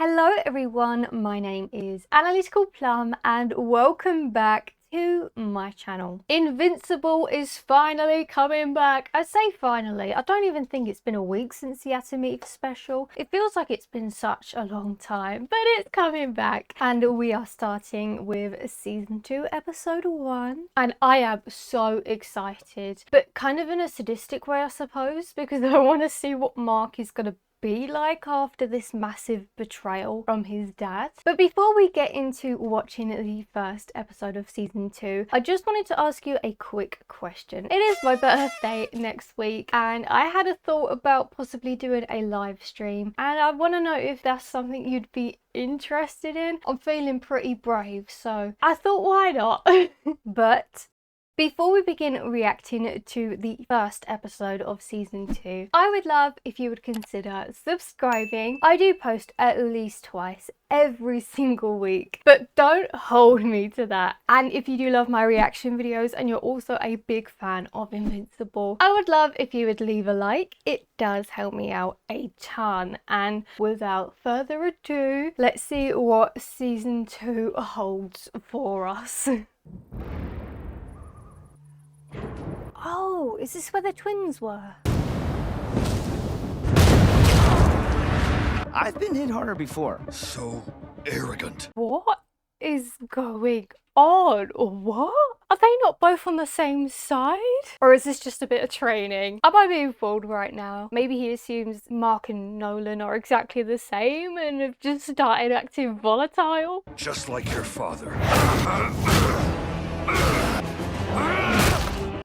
Hello everyone, my name is Analyticalplum and welcome back to my channel. Invincible is finally coming back. I say finally, I don't even think it's been a week since the Atomic special. It feels like it's been such a long time, but it's coming back. And we are starting with season 2, episode 1. And I am so excited, but kind of in a sadistic way, I suppose, because I want to see what Mark is going to be like after this massive betrayal from his dad. But before we get into watching the first episode of season 2, I just wanted to ask you a quick question. It is my birthday next week and I had a thought about possibly doing a live stream, and I want to know if that's something you'd be interested in. I'm feeling pretty brave, so I thought why not? But before we begin reacting to the first episode of season 2, I would love if you would consider subscribing. I do post at least twice every single week, but don't hold me to that. And if you do love my reaction videos and you're also a big fan of Invincible, I would love if you would leave a like. It does help me out a ton. And without further ado, let's see what season 2 holds for us. Oh, is this where the twins were? I've been hit harder before. So arrogant. What is going on? What? Are they not both on the same side? Or is this just a bit of training? Am I being fooled right now? Maybe he assumes Mark and Nolan are exactly the same and have just started acting volatile? Just like your father.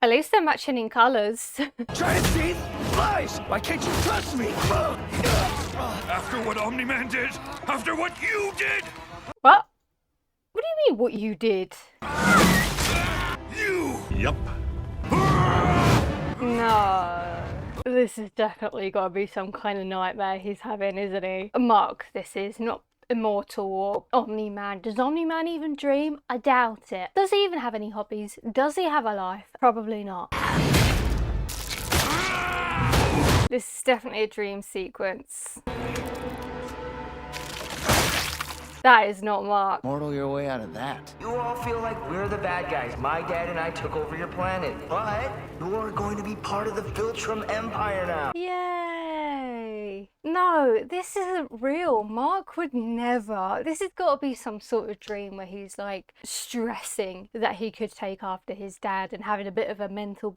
At least they're matching in colours. Giant teeth? Lies! Why can't you trust me? After what Omni-Man did? After what you did? What? What do you mean, what you did? You! Yup. No. This is definitely got to be some kind of nightmare he's having, isn't he? Mark, this is not immortal or Omni-Man. Does Omni-Man even dream? I doubt it. Does he even have any hobbies? Does he have a life? Probably not. This is definitely a dream sequence. That is not Mark. Mortal your way out of that. You all feel like we're the bad guys. My dad and I took over your planet. But you're going to be part of the Viltrum Empire now. Yay! No, this isn't real. Mark would never. This has got to be some sort of dream where he's like stressing that he could take after his dad and having a bit of a mental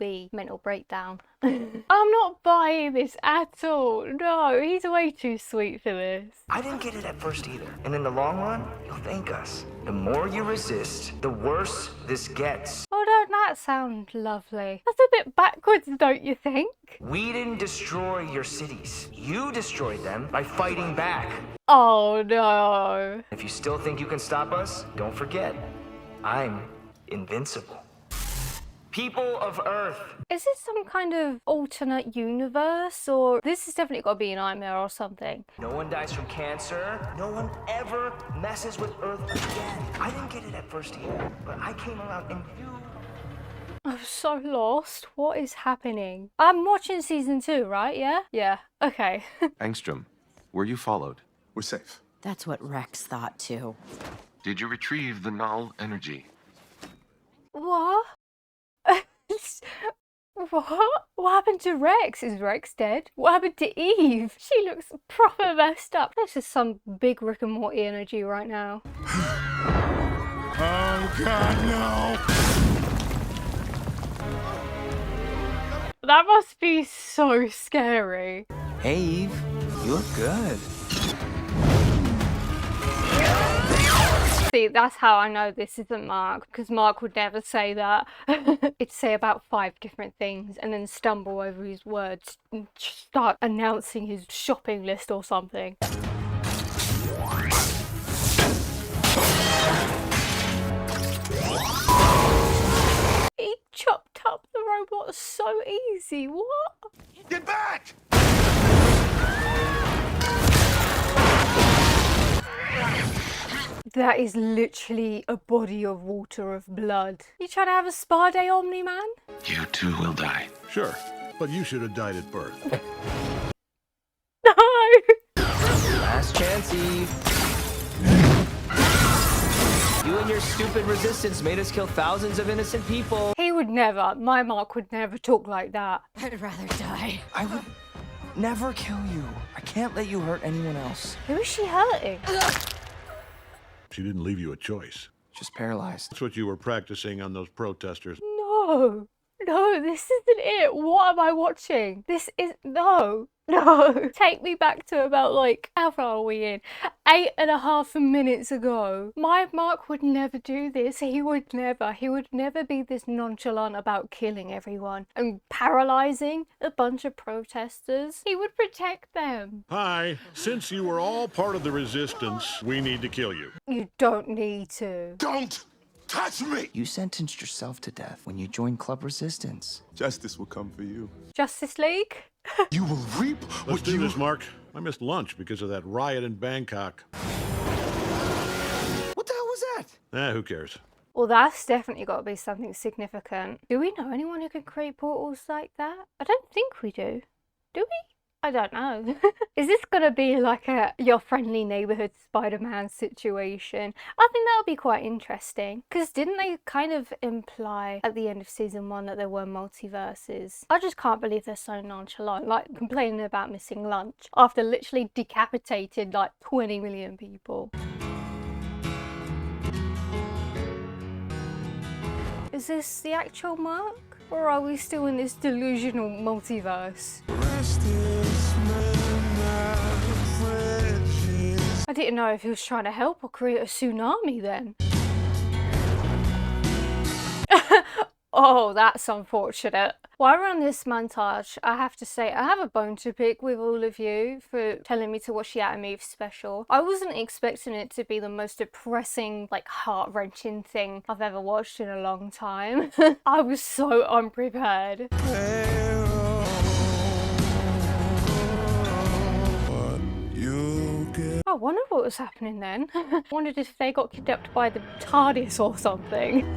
breakdown. I'm not buying this at all. No, he's way too sweet for this. I didn't get it at first either. And in the long run, you'll thank us. The more you resist, the worse this gets. Oh, don't that sound lovely? That's a bit backwards, don't you think? We didn't destroy your cities. You destroyed them by fighting back. Oh no. If you still think you can stop us, don't forget, I'm invincible. People of Earth. Is this some kind of alternate universe, or this has definitely got to be a nightmare or something? No one dies from cancer. No one ever messes with Earth again. I didn't get it at first either, but I came around and you... I'm so lost. What is happening? I'm watching season 2, right? Yeah? Yeah. Okay. Angstrom, were you followed? We're safe. That's what Rex thought too. Did you retrieve the null energy? What? What? What happened to Rex? Is Rex dead? What happened to Eve? She looks proper messed up. This is some big Rick and Morty energy right now. Oh God, no! That must be so scary. Hey, Eve, you look good. See, that's how I know this isn't Mark, because Mark would never say that. He'd say about 5 different things and then stumble over his words and start announcing his shopping list or something. He chopped up the robot so easy. What? Get back! That is literally a body of water of blood. You trying to have a spa day, Omni-Man? You too will die. Sure, but you should have died at birth. No! Last chance, Eve. You and your stupid resistance made us kill thousands of innocent people. He would never, my Mark would never talk like that. I'd rather die. I would never kill you. I can't let you hurt anyone else. Who is she hurting? She didn't leave you a choice. Just paralyzed. That's what you were practicing on those protesters. No, this isn't it. What am I watching? This is, no. Take me back to about, like, how far are we in? 8.5 minutes ago. My Mark would never do this. He would never be this nonchalant about killing everyone and paralyzing a bunch of protesters. He would protect them. Hi, since you were all part of the resistance, we need to kill you. You don't need to. Don't touch me! You sentenced yourself to death when you joined Club Resistance. Justice will come for you. Justice League? You will reap Let's what do you... this, Mark. I missed lunch because of that riot in Bangkok. What the hell was that? Who cares? Well, that's definitely got to be something significant. Do we know anyone who can create portals like that? I don't think we do. Do we? I don't know. Is this going to be like a your friendly neighborhood Spider-Man situation? I think that would be quite interesting. Because didn't they kind of imply at the end of season 1 that there were multiverses? I just can't believe they're so nonchalant, like complaining about missing lunch after literally decapitated like 20 million people. Is this the actual Mark? Or are we still in this delusional multiverse? I didn't know if he was trying to help or create a tsunami then. Oh, that's unfortunate. While we're on this montage, I have to say I have a bone to pick with all of you for telling me to watch the Animeve special. I wasn't expecting it to be the most depressing, like heart-wrenching thing I've ever watched in a long time. I was so unprepared. I wondered what was happening then. I wondered if they got kidnapped by the TARDIS or something.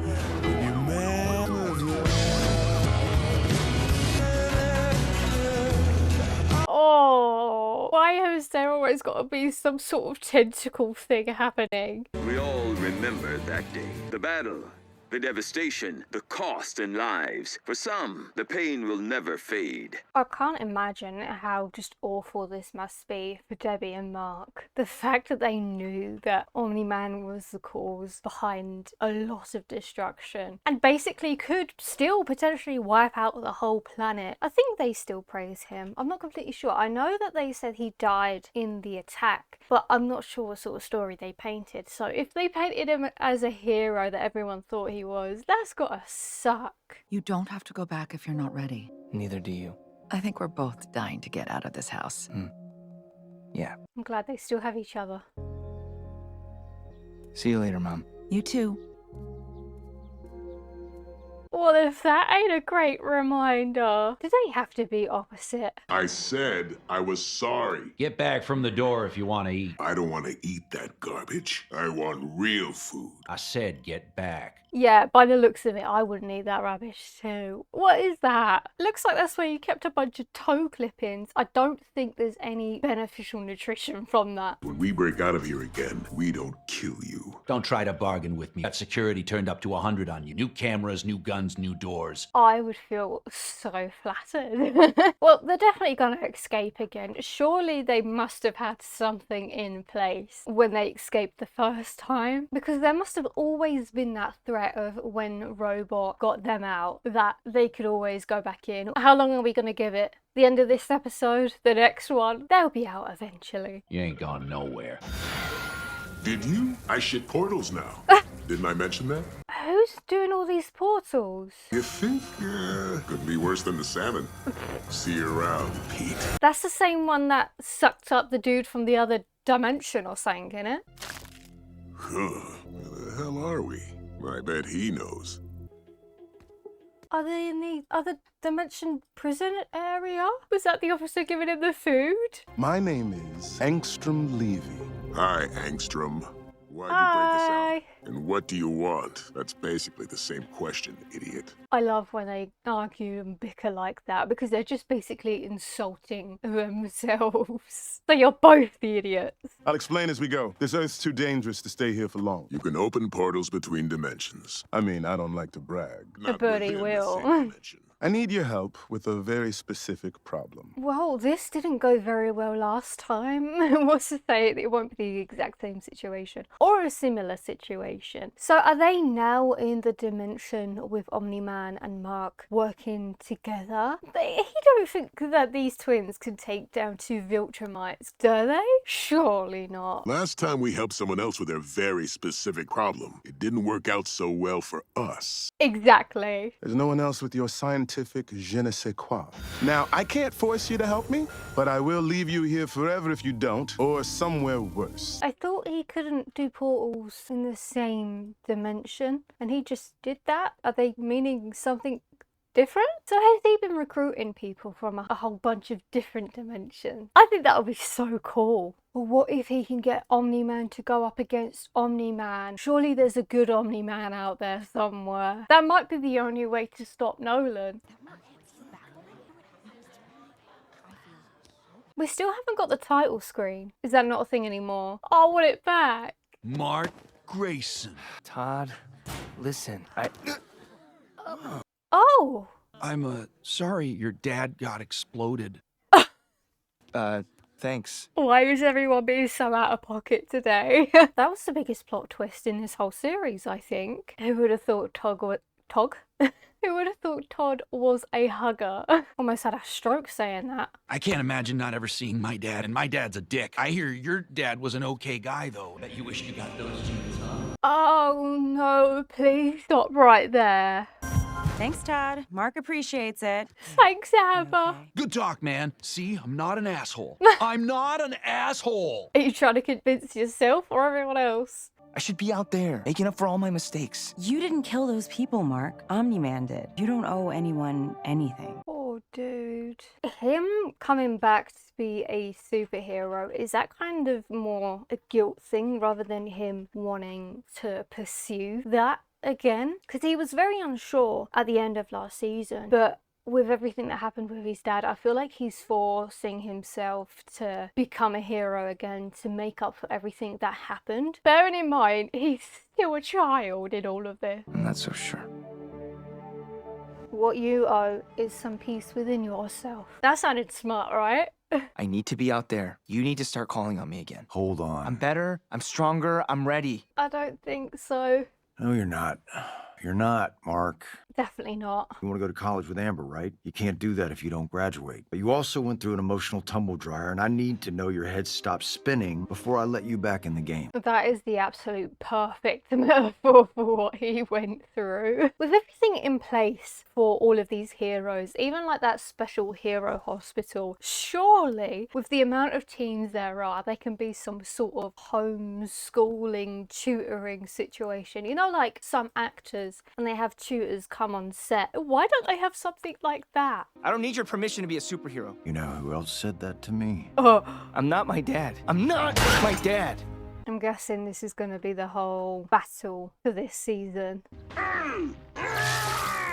Oh, why has there always got to be some sort of tentacle thing happening? We all remember that day. The battle, the devastation, the cost in lives. For some, the pain will never fade. I can't imagine how just awful this must be for Debbie and Mark. The fact that they knew that Omni-Man was the cause behind a lot of destruction and basically could still potentially wipe out the whole planet. I think they still praise him. I'm not completely sure. I know that they said he died in the attack, but I'm not sure what sort of story they painted. So if they painted him as a hero that everyone thought he was, that's gotta suck. You don't have to go back if you're not ready. Neither do you. I think we're both dying to get out of this house. Yeah. I'm glad they still have each other. See you later, Mom. You too. Well, if that ain't a great reminder. Do they have to be opposite? I said I was sorry. Get back from the door if you want to eat. I don't want to eat that garbage. I want real food. I said get back. Yeah, by the looks of it, I wouldn't eat that rubbish too. What is that? Looks like that's where you kept a bunch of toe clippings. I don't think there's any beneficial nutrition from that. When we break out of here again, we don't kill you. Don't try to bargain with me. That security turned up to 100 on you. New cameras, new guns, new doors. I would feel so flattered. Well, they're definitely gonna escape again. Surely they must have had something in place when they escaped the first time, because there must have always been that threat of when Robot got them out that they could always go back in. How long are we gonna give it? The end of this episode? The next one? They'll be out eventually. You ain't gone nowhere. Did you? I shit portals now. Didn't I mention that? Who's doing all these portals? You think? Could be worse than the salmon. See you around, Pete. That's the same one that sucked up the dude from the other dimension or something, innit? Where the hell are we? I bet he knows. Are they in the other dimension prison area? Was that the officer giving him the food? My name is Angstrom Levy. Hi, Angstrom. Why'd you break us out? Hi. And what do you want? That's basically the same question, idiot. I love when they argue and bicker like that because they're just basically insulting themselves. So you're both the idiots. I'll explain as we go. This Earth's too dangerous to stay here for long. You can open portals between dimensions. I mean, I don't like to brag. Not But he within the will. same dimension. I need your help with a very specific problem. Well, this didn't go very well last time. What's to say it won't be the exact same situation or a similar situation? So are they now in the dimension with Omni-Man and Mark working together? He don't think that these twins can take down two Viltrumites, do they? Surely not. Last time we helped someone else with their very specific problem, it didn't work out so well for us. Exactly. There's no one else with your scientific je ne sais quoi. Now, I can't force you to help me, but I will leave you here forever if you don't, or somewhere worse. I thought he couldn't do portals in the same dimension, and he just did that? Are they meaning something different? So has he been recruiting people from a whole bunch of different dimensions? I think that would be so cool. Well, what if he can get Omni-Man to go up against Omni-Man? Surely there's a good Omni-Man out there somewhere. That might be the only way to stop Nolan. We still haven't got the title screen. Is that not a thing anymore? I want it back. Mark Grayson. Todd, listen, Oh. I'm sorry your dad got exploded. Thanks. Why is everyone being so out of pocket today? That was the biggest plot twist in this whole series, I think. Who would have thought Who would have thought Todd was a hugger? Almost had a stroke saying that. I can't imagine not ever seeing my dad, and my dad's a dick. I hear your dad was an okay guy, though. Bet you wish you got those genes, huh? Oh no, please stop right there. Thanks, Todd. Mark appreciates it. Thanks, Amber. Okay. Good talk, man. See, I'm not an asshole. I'm not an asshole. Are you trying to convince yourself or everyone else? I should be out there, making up for all my mistakes. You didn't kill those people, Mark. Omni-Man did. You don't owe anyone anything. Oh, dude. Him coming back to be a superhero, is that kind of more a guilt thing rather than him wanting to pursue that again? Because he was very unsure at the end of last season, but with everything that happened with his dad, I feel like he's forcing himself to become a hero again to make up for everything that happened. Bearing in mind, he's still a child in all of this. I'm not so sure. What you owe is some peace within yourself. That sounded smart, right? I need to be out there. You need to start calling on me again. Hold on. I'm better, I'm stronger, I'm ready. I don't think so. No, you're not. You're not, Mark. Definitely not. You want to go to college with Amber, right? You can't do that if you don't graduate. But you also went through an emotional tumble dryer, and I need to know your head stops spinning before I let you back in the game. That is the absolute perfect metaphor for what he went through. With everything in place for all of these heroes, even like that special hero hospital, surely with the amount of teams there are, there can be some sort of homeschooling, tutoring situation. You know, like some actors, and they have tutors come on set. Why don't they have something like that? I don't need your permission to be a superhero. You know who else said that to me? Oh, I'm not my dad. I'm not my dad. I'm guessing this is going to be the whole battle for this season.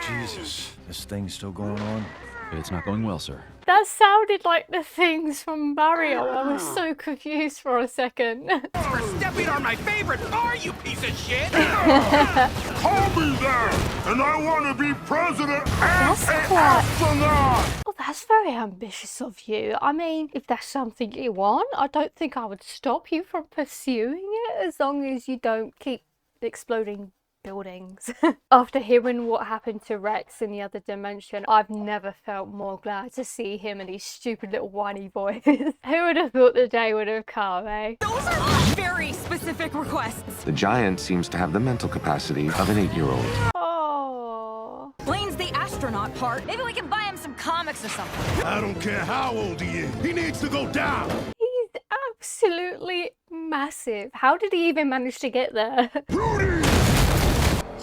Jesus, this thing's still going on? It's not going well, sir. That sounded like the things from Mario. I was so confused for a second. For stepping on my favorite bar, you piece of shit! Call me that, and I want to be president and That's an quite- astronaut! Oh, that's very ambitious of you. I mean, if that's something you want, I don't think I would stop you from pursuing it as long as you don't keep exploding buildings. After hearing what happened to Rex in the other dimension, I've never felt more glad to see him and his stupid little whiny voice. Who would have thought the day would have come, eh? Those are very specific requests. The giant seems to have the mental capacity of an 8-year-old. Oh. Blaine's the astronaut part. Maybe we can buy him some comics or something. I don't care how old he is. He needs to go down. He's absolutely massive. How did he even manage to get there? Rudy!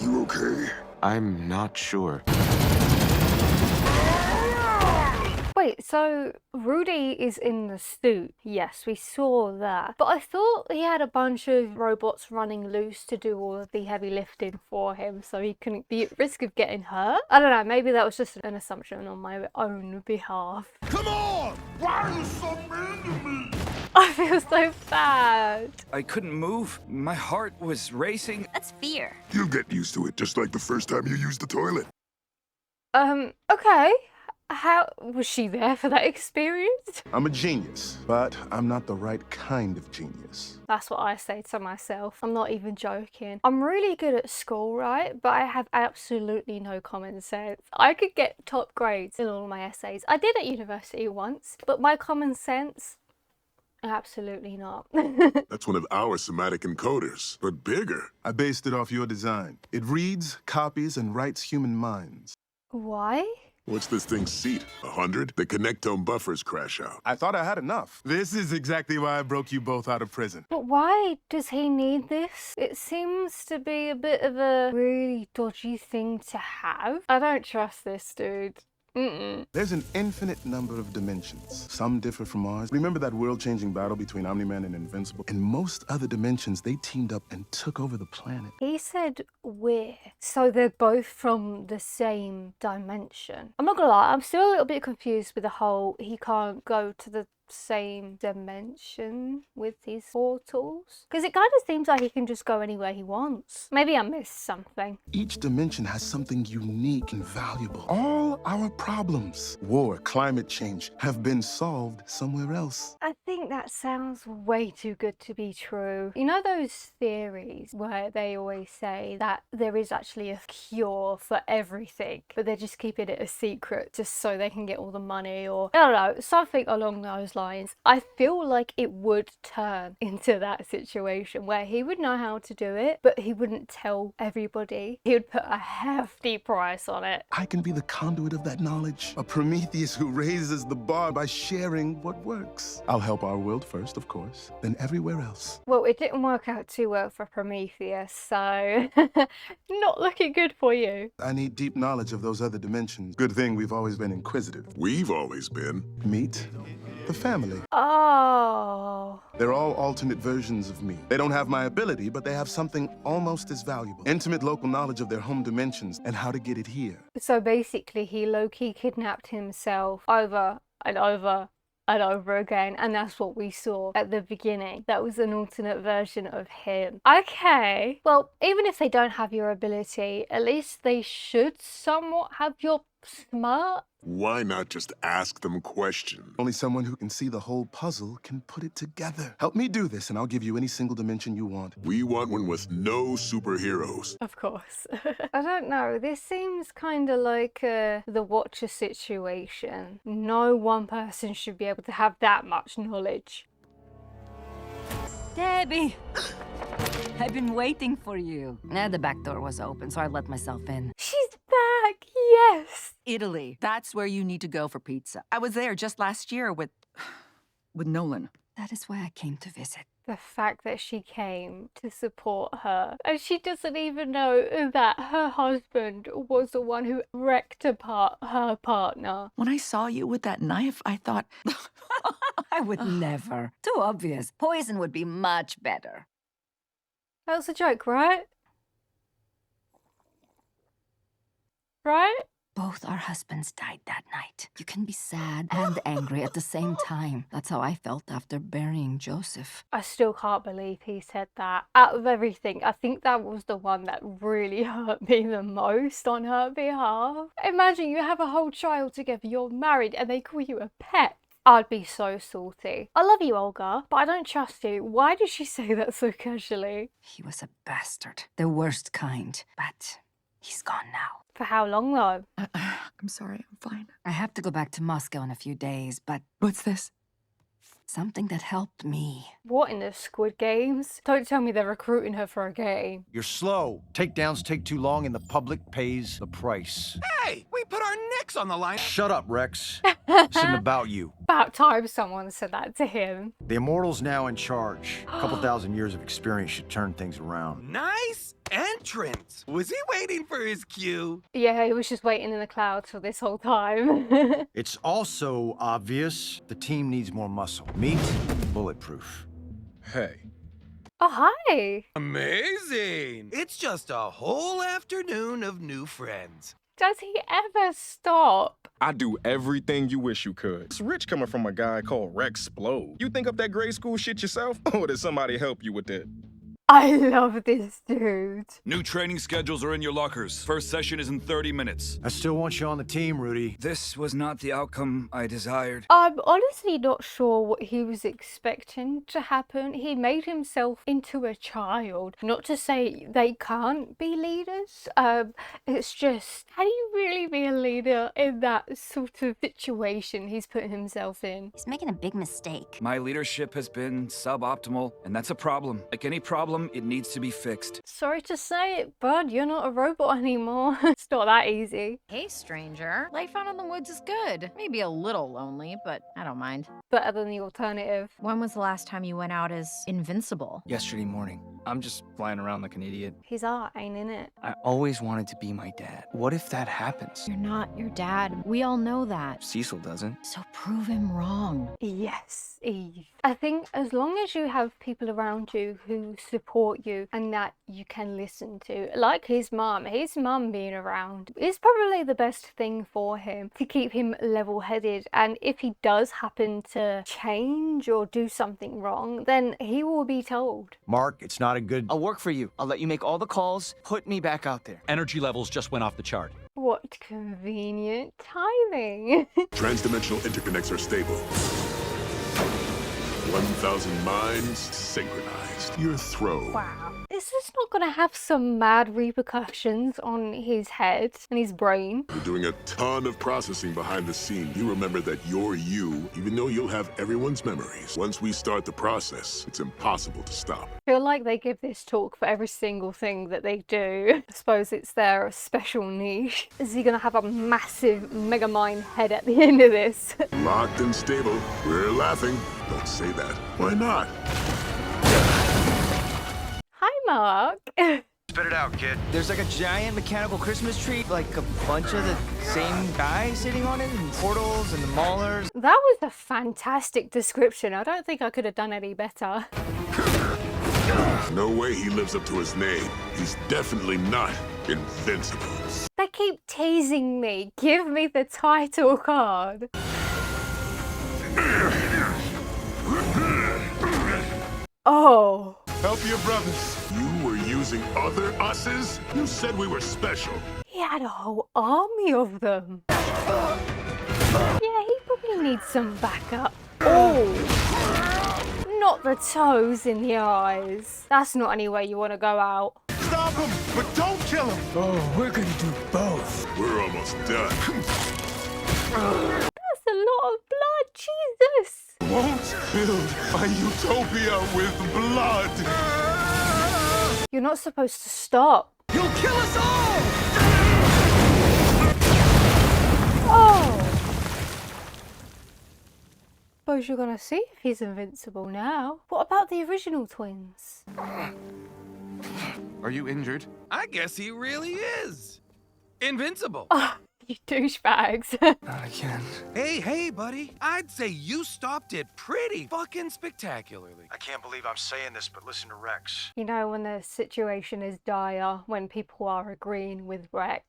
You okay? I'm not sure. Wait, so Rudy is in the suit. Yes, we saw that. But I thought he had a bunch of robots running loose to do all of the heavy lifting for him so he couldn't be at risk of getting hurt. I don't know, maybe that was just an assumption on my own behalf. Come on! Why are you so mean to me? I feel so bad. I couldn't move. My heart was racing. That's fear. You'll get used to it, just like the first time you used the toilet. Okay. How was she there for that experience? I'm a genius, but I'm not the right kind of genius. That's what I say to myself. I'm not even joking. I'm really good at school, right? But I have absolutely no common sense. I could get top grades in all my essays. I did at university once, but my common sense, absolutely not. That's one of our somatic encoders, but bigger. I based it off your design. It reads, copies, and writes human minds. Why? What's this thing's seat? 100? The connectome buffers crash out. I thought I had enough. This is exactly why I broke you both out of prison. But why does he need this? It seems to be a bit of a really dodgy thing to have. I don't trust this dude. There's an infinite number of dimensions. Some differ from ours. Remember that world-changing battle between Omni-Man and Invincible? In most other dimensions, they teamed up and took over the planet. He said we're. So they're both from the same dimension. I'm not gonna lie, I'm still a little bit confused with the whole he can't go to the same dimension with his portals, because it kind of seems like he can just go anywhere he wants. Maybe I missed something. Each dimension has something unique and valuable. All our problems, war, climate change, have been solved somewhere else. I think that sounds way too good to be true. You know those theories where they always say that there is actually a cure for everything, but they're just keeping it a secret just so they can get all the money, or I don't know, something along those lines. I feel like it would turn into that situation where he would know how to do it, but he wouldn't tell everybody. He would put a hefty price on it. I can be the conduit of that knowledge. A Prometheus who raises the bar by sharing what works. I'll help our world first, of course, then everywhere else. Well, it didn't work out too well for Prometheus, so not looking good for you. I need deep knowledge of those other dimensions. Good thing we've always been inquisitive. We've always been. Meet the family. Oh. They're all alternate versions of me. They don't have my ability, but they have something almost as valuable. Intimate local knowledge of their home dimensions and how to get it here. So basically he low-key kidnapped himself over and over and over again, and that's what we saw at the beginning. That was an alternate version of him. Okay, well, even if they don't have your ability, at least they should somewhat have your smart. Why not just ask them questions? Only someone who can see the whole puzzle can put it together. Help me do this and I'll give you any single dimension you want. We want one with no superheroes. Of course. I don't know, this seems kind of like the Watcher situation. No one person should be able to have that much knowledge. Debbie! I've been waiting for you. The back door was open, so I let myself in. She's back, yes! Italy. That's where you need to go for pizza. I was there just last year with Nolan. That is why I came to visit. The fact that she came to support her, and she doesn't even know that her husband was the one who wrecked apart her partner. When I saw you with that knife, I thought, I would never. Too obvious. Poison would be much better. That was a joke, right? Right? Both our husbands died that night. You can be sad and angry at the same time. That's how I felt after burying Joseph. I still can't believe he said that. Out of everything, I think that was the one that really hurt me the most on her behalf. Imagine you have a whole child together, you're married, and they call you a pet. I'd be so salty. I love you, Olga, but I don't trust you. Why did she say that so casually? He was a bastard. The worst kind. But he's gone now. For how long, though? I'm sorry, I'm fine. I have to go back to Moscow in a few days, but... What's this? Something that helped me. What in the Squid Games? Don't tell me they're recruiting her for a game. You're slow. Takedowns take too long and the public pays the price. Hey, we put our necks on the line. Shut up, Rex. This isn't about you. About time someone said that to him. The Immortal's now in charge. A couple thousand years of experience should turn things around. Nice and entrance. Was he waiting for his cue? Yeah, he was just waiting in the clouds for this whole time. It's also obvious the team needs more muscle. Meat, bulletproof. Hey. Oh, hi. Amazing. It's just a whole afternoon of new friends. Does he ever stop? I do everything you wish you could. It's rich coming from a guy called Rexplode. You think up that grade school shit yourself? Or did somebody help you with it? I love this dude. New training schedules are in your lockers. First session is in 30 minutes. I still want you on the team, Rudy. This was not the outcome I desired. I'm honestly not sure what he was expecting to happen. He made himself into a child. Not to say they can't be leaders. It's just, can you really be a leader in that sort of situation he's put himself in? He's making a big mistake. My leadership has been suboptimal, and that's a problem. Like any problem, it needs to be fixed. Sorry to say it, bud, you're not a robot anymore. It's not that easy. Hey, stranger. Life out in the woods is good. Maybe a little lonely, but I don't mind. Better than the alternative. When was the last time you went out as Invincible? Yesterday morning. I'm just flying around like an idiot. His art ain't in it. I always wanted to be my dad. What if that happens? You're not your dad. We all know that. Cecil doesn't. So prove him wrong. Yes, Eve. I think as long as you have people around you who support you and that you can listen to, like his mum being around is probably the best thing for him to keep him level-headed. And if he does happen to change or do something wrong, then he will be told. Mark, it's not a good... I'll work for you. I'll let you make all the calls. Put me back out there. Energy levels just went off the chart. What convenient timing. Transdimensional interconnects are stable. 1,000 minds synchronized. Your throw. Wow. Is this not going to have some mad repercussions on his head and his brain? You're doing a ton of processing behind the scenes. You remember that you're you, even though you'll have everyone's memories. Once we start the process, it's impossible to stop. I feel like they give this talk for every single thing that they do. I suppose it's their special niche. Is he going to have a massive mega mind head at the end of this? Locked and stable. We're laughing. Don't say that. Why not? Hi, Mark. Spit it out, kid. There's like a giant mechanical Christmas tree, like a bunch of the same guys sitting on it, and portals and the Maulers. That was a fantastic description. I don't think I could have done any better. No way he lives up to his name. He's definitely not invincible. They keep teasing me. Give me the title card. Oh. Help your brothers. You were using other us's? You said we were special. He had a whole army of them. Yeah, he probably needs some backup. Oh. Not the toes in the eyes. That's not any way you want to go out. Stop him, but don't kill him. Oh, we're gonna do both. We're almost done. That's a lot of blood, Jesus. Won't build a utopia with blood. You're not supposed to stop. You'll kill us all! Oh. Suppose you're gonna see if he's invincible now. What about the original twins? Are you injured? I guess he really is. Invincible. Oh, you douchebags. Not again. Hey, buddy. I'd say you stopped it pretty fucking spectacularly. I can't believe I'm saying this, but listen to Rex. You know, when the situation is dire, when people are agreeing with Rex.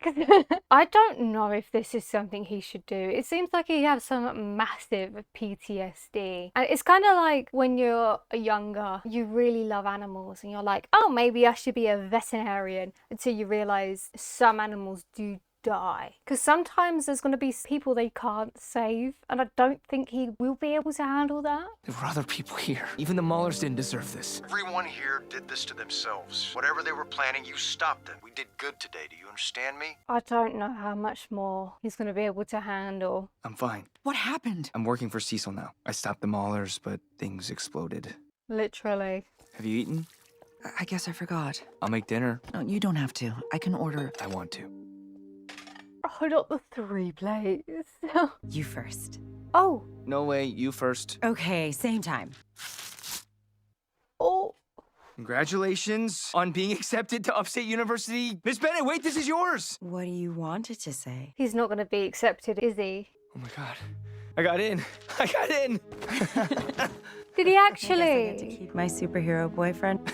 I don't know if this is something he should do. It seems like he has some massive PTSD. And it's kind of like when you're younger, you really love animals and you're like, oh, maybe I should be a veterinarian, until you realize some animals do die, because sometimes there's going to be people they can't save, and I don't think he will be able to handle that. There were other people here. Even the Maulers didn't deserve this. Everyone here did this to themselves. Whatever they were planning, you stopped them. We did good today. Do you understand me? I don't know how much more he's going to be able to handle. I'm fine. What happened? I'm working for Cecil now. I stopped the Maulers, but things exploded. Literally. Have you eaten? I guess I forgot. I'll make dinner. No, you don't have to. I can order. I want to. Oh, not the 3 plates. You first. Oh. No way, you first. Okay, same time. Oh. Congratulations on being accepted to Upstate University. Miss Bennett, wait, this is yours. What do you want it to say? He's not going to be accepted, is he? Oh my God. I got in. I got in. Did he I actually? get to keep my superhero boyfriend.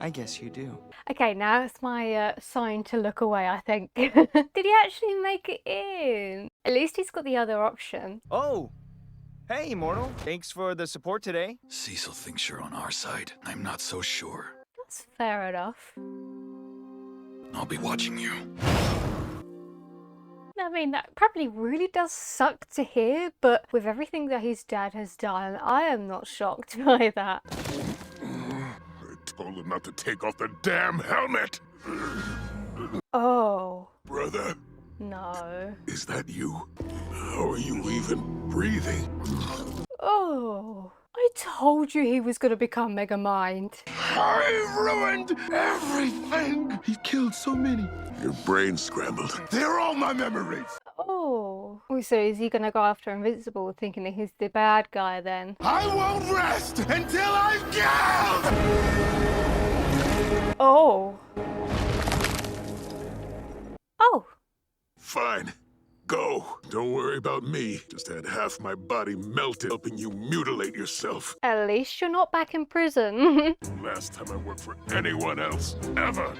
I guess you do. Okay, now it's my sign to look away, I think. Did he actually make it in? At least he's got the other option. Oh. Hey, Immortal. Thanks for the support today. Cecil thinks you're on our side. I'm not so sure. That's fair enough. I'll be watching you. I mean, that probably really does suck to hear, but with everything that his dad has done, I am not shocked by that. I told him not to take off the damn helmet! Oh. Brother, No. is that you? How are you even breathing? Oh. I told you he was going to become Megamind. I ruined everything! He killed so many. Your brain scrambled. They're all my memories! Oh. So is he going to go after Invincible thinking that he's the bad guy then? I won't rest until I've killed! Oh. Oh. Fine. Go. Don't worry about me. Just had half my body melted helping you mutilate yourself. At least you're not back in prison. Last time I worked for anyone else, ever.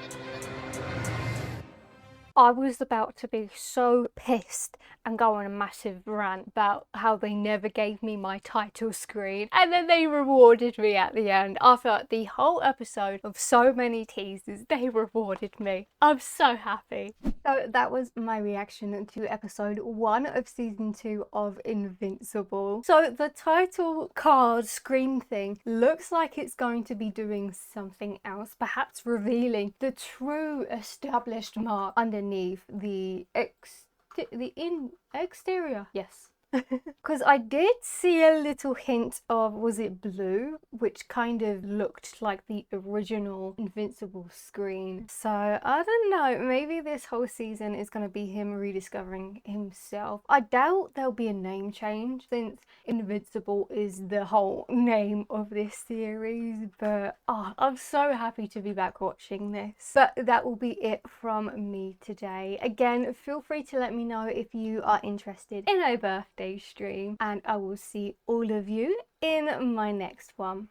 I was about to be so pissed and go on a massive rant about how they never gave me my title screen and then they rewarded me at the end. After the whole episode of so many teasers, they rewarded me. I'm so happy. So that was my reaction to episode 1 of season 2 of Invincible. So the title card screen thing looks like it's going to be doing something else, perhaps revealing the true established mark underneath the exterior. Yes. Because I did see a little hint of, was it blue, which kind of looked like the original Invincible screen. So I don't know, maybe this whole season is going to be him rediscovering himself. I doubt there'll be a name change since Invincible is the whole name of this series, but I'm so happy to be back watching this. But that will be it from me today. Again, feel free to let me know if you are interested in a birthday stream, and I will see all of you in my next one.